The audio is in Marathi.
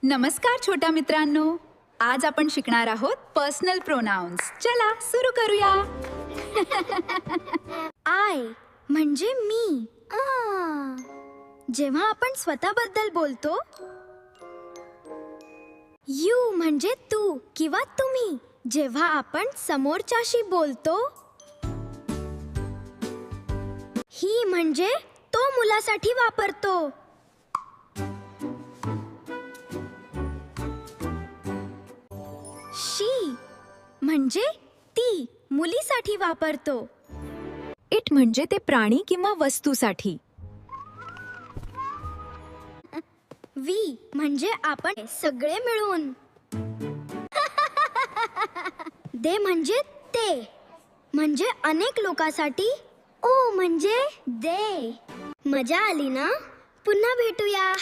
नमस्कार छोट्या मित्रांनो, आज आपण शिकणार आहोत पर्सनल प्रोनाउन्स. चला सुरू करूया. आय म्हणजे मी. जेव्हा आपण स्वतःबद्दल बोलतो, यू म्हणजे तू किंवा तुम्ही. जेव्हा आपण समोरच्याशी बोलतो, ही म्हणजे तो मुलासाठी वापरतो. शी म्हणजे ती मुलीसाठी वापरतो. इट म्हणजे ते प्राणी किंवा वस्तूसाठी. वी म्हणजे आपण सगळे मिळून. दे म्हणजे ते म्हणजे अनेक लोकांसाठी. ओ म्हणजे दे. मजा आली ना? पुन्हा भेटूया.